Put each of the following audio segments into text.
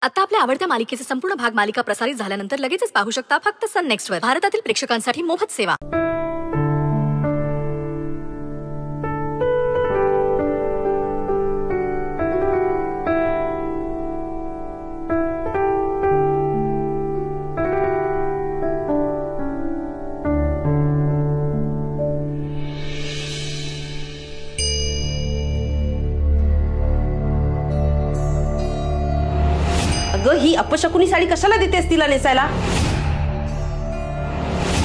आता आपल्या आवडत्या मालिकेचे संपूर्ण भाग मालिका प्रसारित झाल्यानंतर लगेचच पाहू शकता फक्त सन नेक्स्ट वर. भारतातील प्रेक्षकांसाठी मोफत सेवा. अगं ही अपशकुनी साडी कशाला देतेस तिला नेसायला?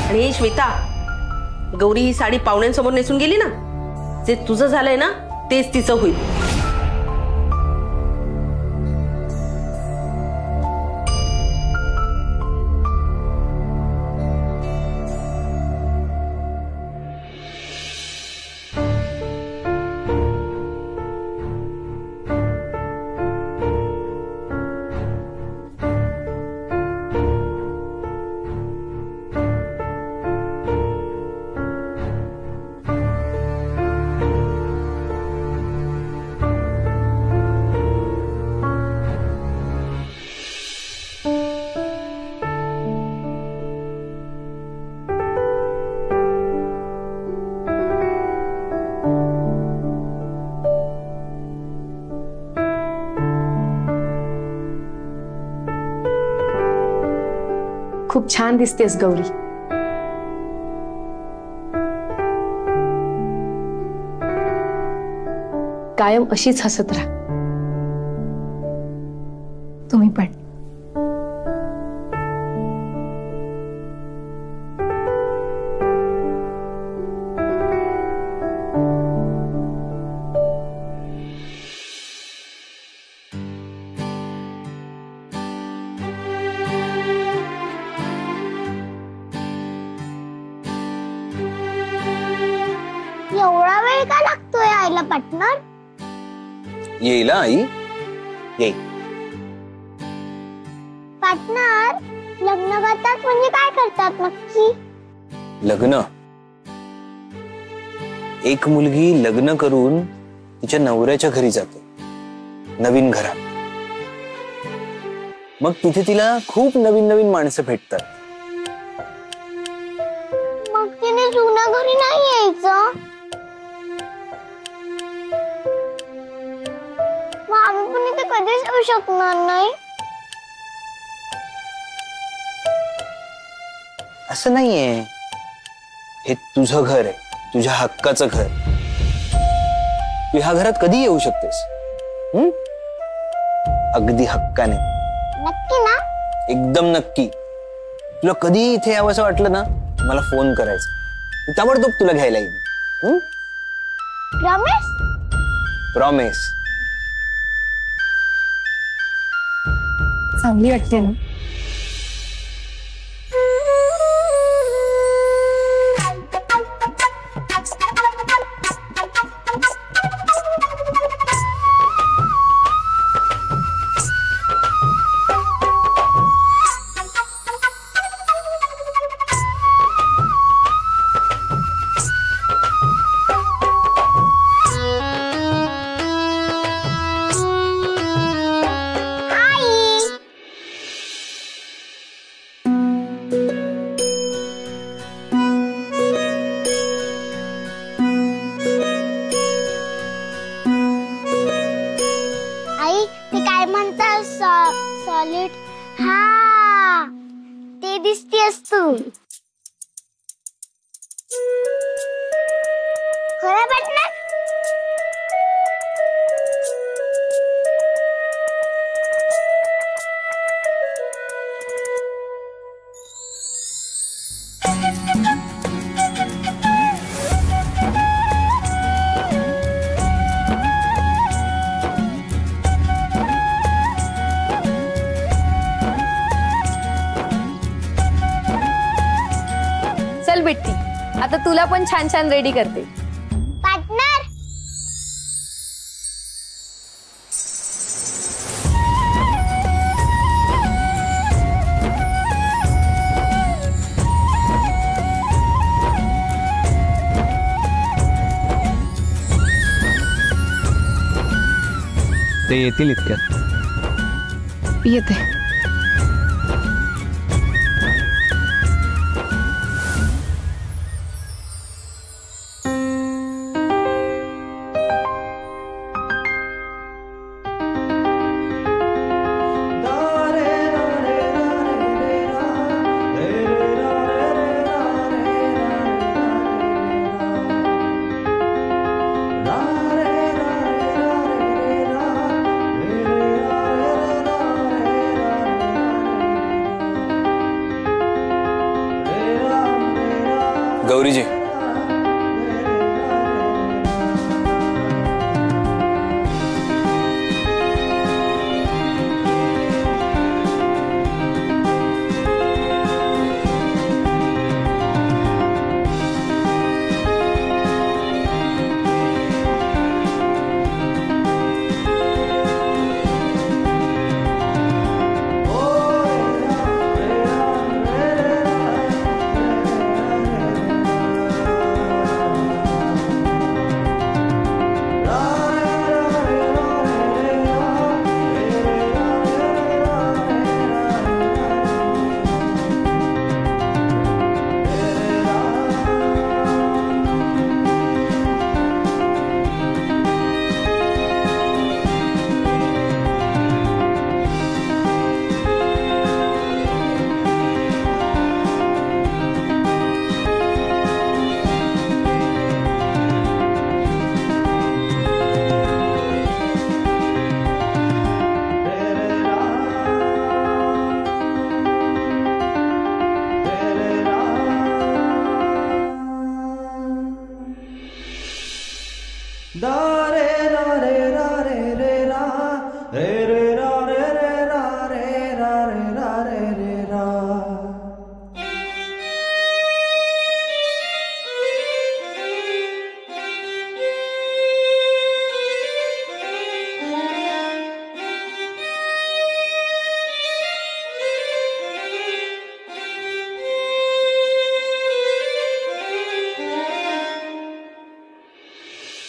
आणि श्वेता, गौरी ही साडी पाहुण्यांसमोर नेसून गेली ना, जे तुझं झालंय ना तेच तिचं होईल. खूप छान दिसतेस गौरी. कायम अशीच हसत राहा. तुम्ही पण. एवढा वेळ का लागतोय आईला पार्टनर? येईल आई, येईल. पार्टनर, लग्न करतात म्हणजे काय करतात नक्की? लग्न? एक मुलगी लग्न करून तिच्या नवऱ्याच्या घरी जाते, नवीन घरात. मग तिथे तिला खूप नवीन नवीन माणसं भेटतात. मग तिने जुन्या घरी नाही यायचं? आम्ही पण इथे कधीच येऊ शकणार नाही. असं नाहीये, हे तुझं घर आहे, तुझ्या हक्काचं घर. तू ह्या घरात कधी येऊ शकतेस. अगदी हक्काने. नक्की ना? एकदम नक्की. तुला कधी इथे यावंसं वाटलं ना, मला फोन करायचा, मी ताबडतोब तुला घ्यायला येईन. प्रॉमिस? प्रॉमिस. चांगली वाटते ना? सॉलिड. हा, ते दिसतेस तू. खरं पार्टनर? चल बिट्टी, आता तुला पण छान छान रेडी करते. पार्टनर, ते येतील इतक्यात. येते. गौरी जी,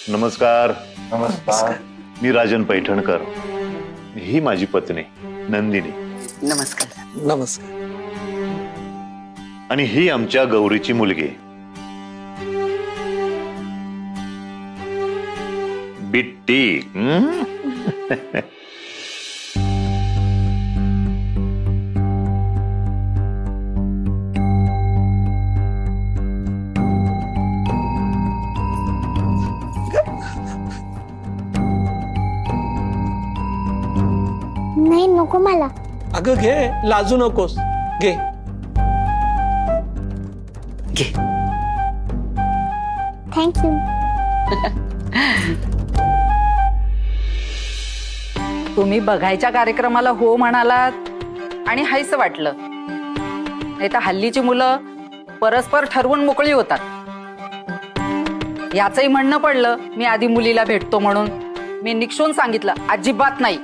नमस्कार. नमस्कार. मी राजन पैठणकर. ही माझी पत्नी नंदिनी. नमस्कार. नमस्कार. आणि ही आमच्या गौरीची मुलगी बिट्टी. नाही नको मला. अगं घे, लाजू नकोस, घे घे. थँक्यू. तुम्ही बघायच्या कार्यक्रमाला हो म्हणालात आणि हायस वाटलं. नाही तर हल्लीची मुलं परस्पर ठरवून मोकळी होतात. याचंही म्हणणं पडलं मी आधी मुलीला भेटतो म्हणून. मी निक्षून सांगितलं अजिबात नाही.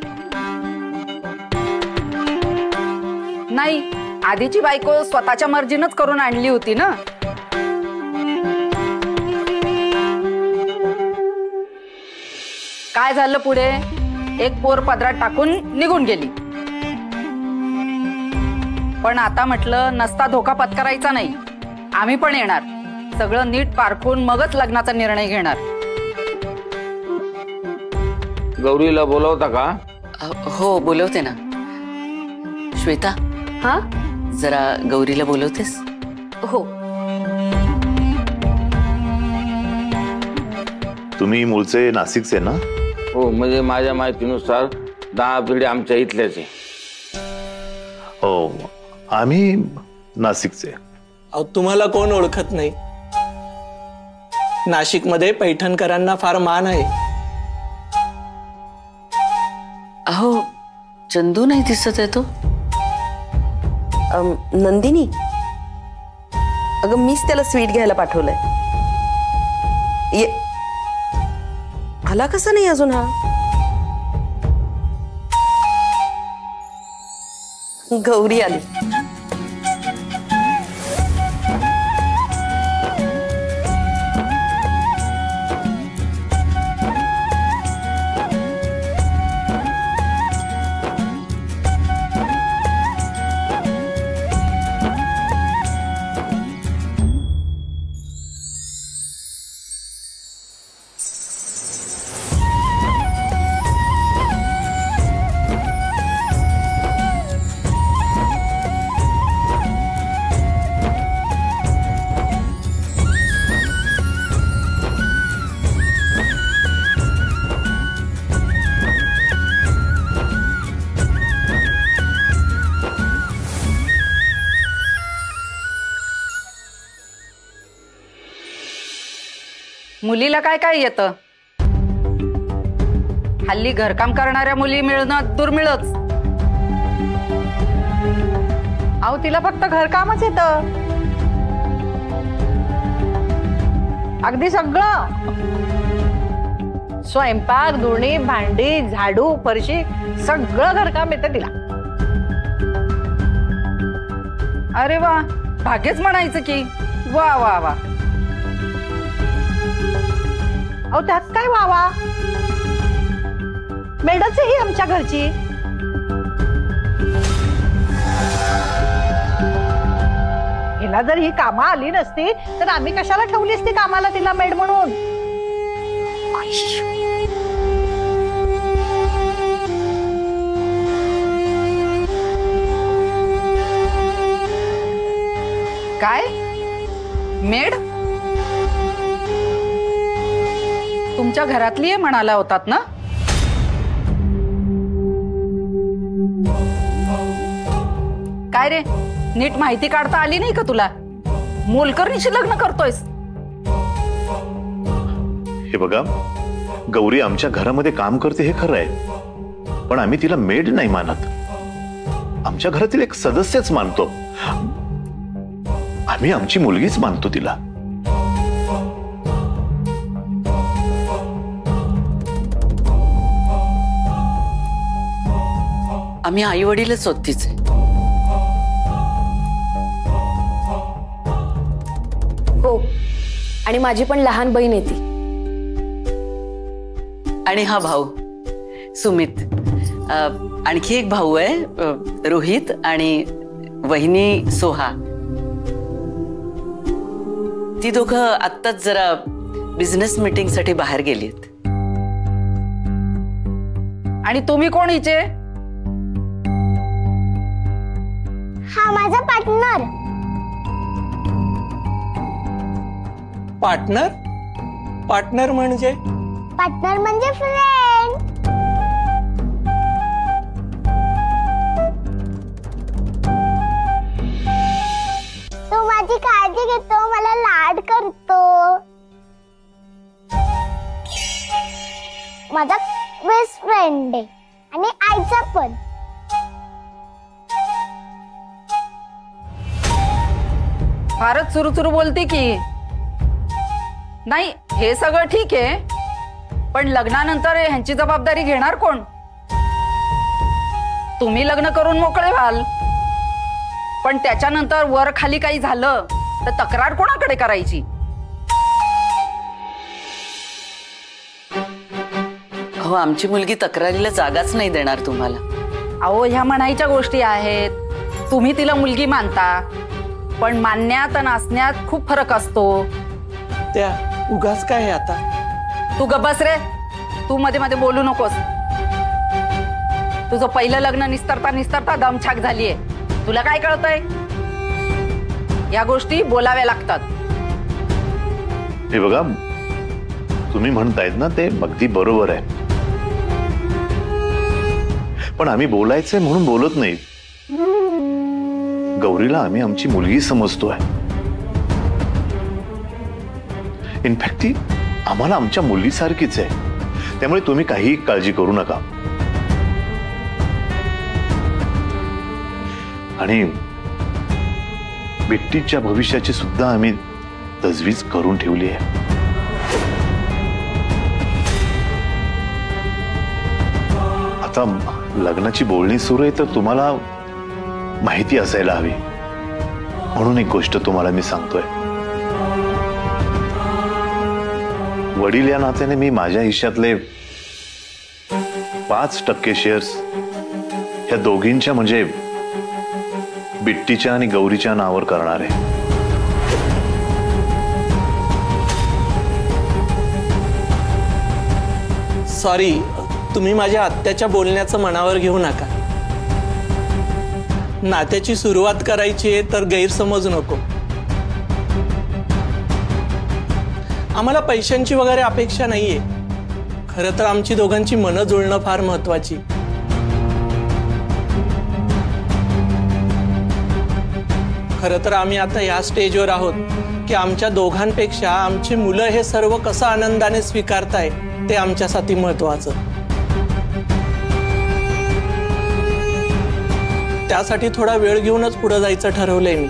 नाही, आधीची बायको स्वतःच्या मर्जीनच करून आणली होती ना. काय झालं पुढे? एक पोर पदरात टाकून निघून गेली. पण आता म्हटलं नसता धोका पत्करायचा नाही. आम्ही पण येणार. सगळं नीट पारखून मगच लग्नाचा निर्णय घेणार. गौरीला बोलवता का? हो बोलवते ना. श्वेता, हा, जरा गौरीला बोलवतेस? हो. तुम्ही मूळचे नाशिकचे ना? हो, म्हणजे माझ्या माहितीनुसार 10 पिढी आमच्या इथल्याच आहे. हो, आम्ही नाशिकचे. अहो तुम्हाला कोण ओळखत नाही? नाशिकमध्ये पैठणकरांना फार मान आहे. अहो चंदू नाही दिसत आहे तो. नंदिनी, अगं मीच त्याला स्वीट घ्यायला पाठवलंय. ये आला कसा नाही अजून हा? गौरी आली. मुलीला काय काय येतं? हल्ली घरकाम करणाऱ्या मुली मिळणं दुर्मिळच. अहो तिला फक्त घरकामच येतं, अगदी सगळं. स्वयंपाक, धुणी, भांडी, झाडू, फरशी सगळं घरकाम येतं तिला. अरे वा, भाग्यच म्हणायचं की. वा वा वा. अहो त्यात काय वावा, मेडच आहे ही आमच्या घरची. हिला जर ही कामं आली नसती तर आम्ही कशाला ठेवली असती कामाला तिला मेड म्हणून. काय मेड? तुमच्या घरातली आहे म्हणाला होतात ना? काय रे, नीट माहिती काढता आली नाही का तुला? मोलकरणीशी लग्न करतोयस? हे बघा, गौरी आमच्या घरामध्ये काम करते हे खरं आहे, पण आम्ही तिला मेड नाही मानत. आमच्या घरातील एक सदस्यच मानतो. आम्ही आमची मुलगीच मानतो तिला. आम्ही आई वडीलच होत तिचे. हो, आणि माझी पण लहान बहीण आहे ती. आणि हा भाऊ सुमित. आणखी एक भाऊ आहे रोहित, आणि वहिनी सोहा. ती दोघं आत्ताच जरा बिझनेस मीटिंग साठी बाहेर गेलीत. आणि तुम्ही कोण हिचे? हा माझा पार्टनर. पार्टनर? पार्टनर म्हणजे? पार्टनर म्हणजे फ्रेंड. तो माझी काळजी घेतो, मला लाड करतो. माझा बेस्ट फ्रेंड आहे आणि आईचा पण. फारच सुरू बोलते की. नाही, हे सगळं ठीक आहे, पण लग्नानंतर ह्यांची जबाबदारी घेणार कोण? तुम्ही लग्न करून मोकळे व्हाल, पण त्याच्यानंतर वर खाली काही झालं तर तक्रार कोणाकडे करायची? हो, आमची मुलगी तक्रारीला जागाच नाही देणार तुम्हाला. अहो, ह्या म्हणायच्या गोष्टी आहेत. तुम्ही तिला मुलगी मानता, पण मानण्यात आणि असण्यात खूप फरक असतो. त्या उगाच काय आहे आता? तू गप्प बस रे. तू मध्ये मध्ये बोलू नकोस. तुझं पहिलं लग्न निस्तरता दमछाक झालीये. तुला काय कळतंय? या गोष्टी बोलाव्या लागतात. हे बघा, तुम्ही म्हणतायत ना ते अगदी बरोबर आहे, पण आम्ही बोलायचंय म्हणून बोलत नाही. गौरीला आम्ही आमची मुलगी समजतोय. इनफॅक्ट ती आम्हाला आमच्या मुलीसारखीच आहे. त्यामुळे तुम्ही काही काळजी करू नका. आणि बिट्टीच्या भविष्याची सुद्धा आम्ही तजवीज करून ठेवली आहे. आता लग्नाची बोलणी सुरू आहे, तर तुम्हाला माहिती असायला हवी म्हणून एक गोष्ट तुम्हाला मी सांगतोय. वडील या नात्याने मी माझ्या हिश्श्यातले 5% शेअर्स या दोघींच्या म्हणजे बिट्टीच्या आणि गौरीच्या नावावर करणार आहे. सॉरी, तुम्ही माझ्या आत्याच्या बोलण्याचं मनावर घेऊ नका. नात्याची सुरुवात करायची आहे तर गैरसमज नको. आम्हाला पैशांची वगैरे अपेक्षा नाहीये. खरं तर आमची दोघांची मनं जुळणं फार महत्वाची. खरं तर आम्ही आता या स्टेजवर आहोत की आमच्या दोघांपेक्षा आमची मुलं हे सर्व कसं आनंदाने स्वीकारताय ते आमच्यासाठी महत्वाचं. त्यासाठी थोडा वेळ घेऊनच पुढे जायचं ठरवलंय मी.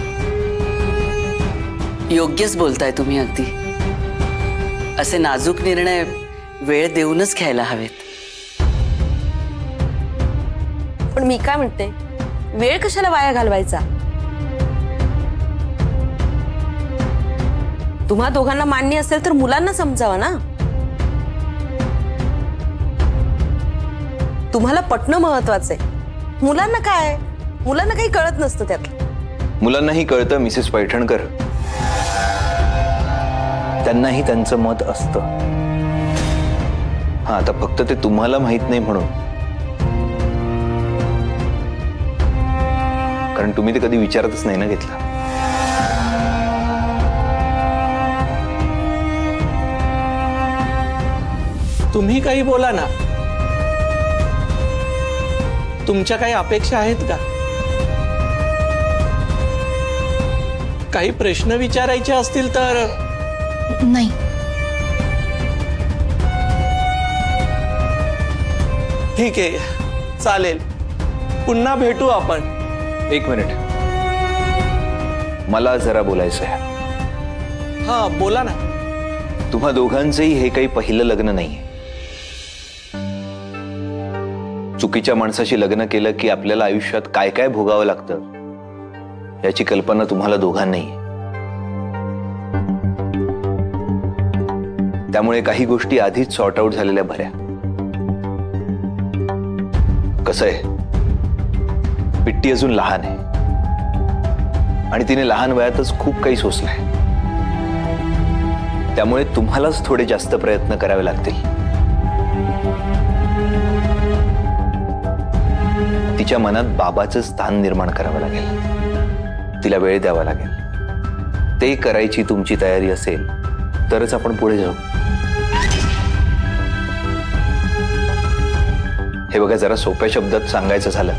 योग्यच बोलताय तुम्ही. अगदी असे नाजूक निर्णय वेळ देऊनच घ्यायला हवेत. पण मी काय म्हणते, वेळ कशाला वाया घालवायचा? तुम्हा दोघांना मान्य असेल तर मुलांना समजावा ना. तुम्हाला पटणं महत्वाचं आहे. मुलांना काय, मुलांना काही कळत नसतं त्यातलं. मुलांनाही कळतं मिसेस पैठणकर. त्यांनाही त्यांचं मत असतं. हा, आता फक्त ते तुम्हाला माहित नाही म्हणून. कारण तुम्ही ते कधी विचारतच नाही ना घेतला. तुम्ही काही बोला ना. तुमच्या काही अपेक्षा आहेत का? काही प्रश्न विचारायचे असतील तर? नाही. ठीक आहे, चालेल. पुन्हा भेटू आपण. एक मिनिट, मला जरा बोलायचं आहे. हा, बोला ना. तुम्हा दोघांचंही हे काही पहिलं लग्न नाहीये. चुकीच्या माणसाशी लग्न केलं की आपल्याला आयुष्यात काय काय भोगावं लागतं याची कल्पना तुम्हाला दोघांनाही. त्यामुळे काही गोष्टी आधीच सॉर्ट आउट झालेल्या बऱ्या. कसं आहे, बिट्टी अजून लहान आहे आणि तिने लहान वयातच खूप काही सोसलंय. त्यामुळे तुम्हालाच थोडे जास्त प्रयत्न करावे लागतील. तिच्या मनात बाबाचं स्थान निर्माण करावं लागेल. तिला वेळ द्यावा लागेल. ते करायची तुमची तयारी असेल तरच आपण पुढे जाऊ. हे बघा, जरा सोप्या शब्दात सांगायचं झालं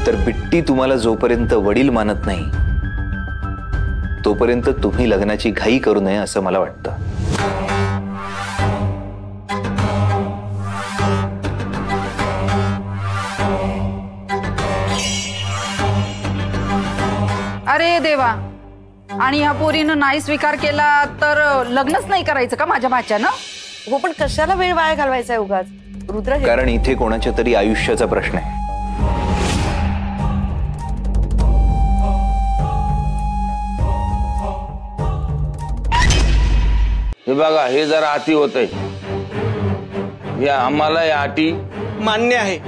तर बिट्टी तुम्हाला जोपर्यंत वडील मानत नाही तोपर्यंत तुम्ही लग्नाची घाई करू नये असं मला वाटतं. अरे देवा, आणि ह्या पोरीनं नाही स्वीकार केला तर लग्नच नाही करायचं का माझ्या भाच्यानं? हो, पण कशाला वेळ वाया घालवायचा आहे उगाच रुद्र? कारण इथे कोणाच्या तरी आयुष्याचा प्रश्न आहे. हे बघा, हे जरा अति होतंय. या आम्हाला या अटी मान्य आहे.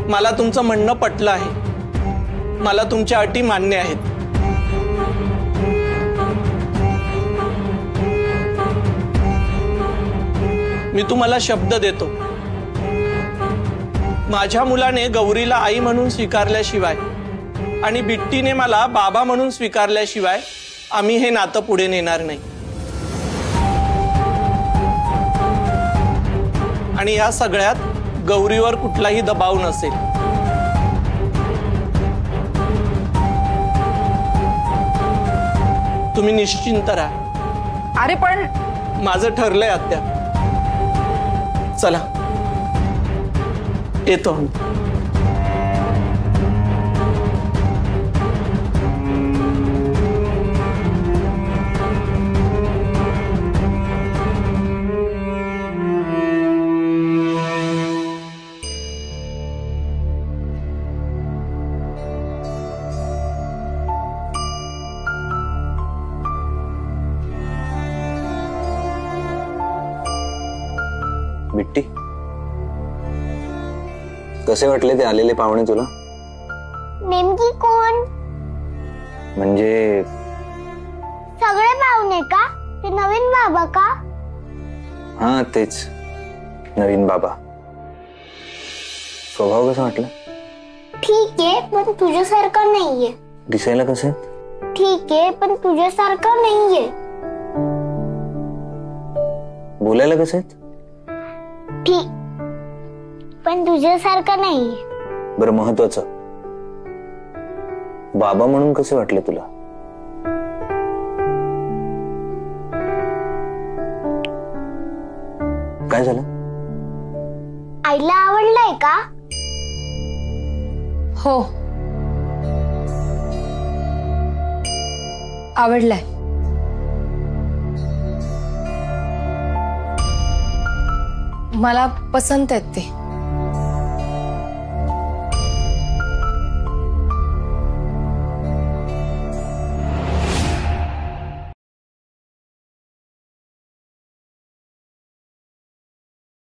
मला तुमचं म्हणणं पटलं आहे. मला तुमच्या अटी मान्य आहेत. मी तुम्हाला शब्द देतो, माझ्या मुलाने गौरीला आई म्हणून स्वीकारल्याशिवाय आणि बिट्टीने मला बाबा म्हणून स्वीकारल्याशिवाय आम्ही हे नातं पुढे नेणार नाही. आणि या सगळ्यात गौरीवर कुठलाही दबाव नसेल. तुम्ही निश्चिंत राहा. अरे पण माझं ठरलंय आत्या. चला, येतो आम्ही. बिट्टी, कसे वाटले ते आलेले पाहुणे तुला? नेमकी कोण? म्हणजे सगळे पाहुणे का? ते नवीन बाबा का? हा, तेच नवीन बाबा. स्वभाव कसा वाटला? ठीक आहे, पण तुझ्यासारखा नाहीये. दिसायला कसं? ठीक आहे, पण तुझ्यासारखा नाहीये. बोलायला कसं? मोठी, पण तुझ्यासारखं नाही. बरं, महत्वाचं, बाबा म्हणून कसे वाटले तुला? काय झालं? आईला आवडलंय का? हो, आवडलाय. मला पसंत आहेत ते.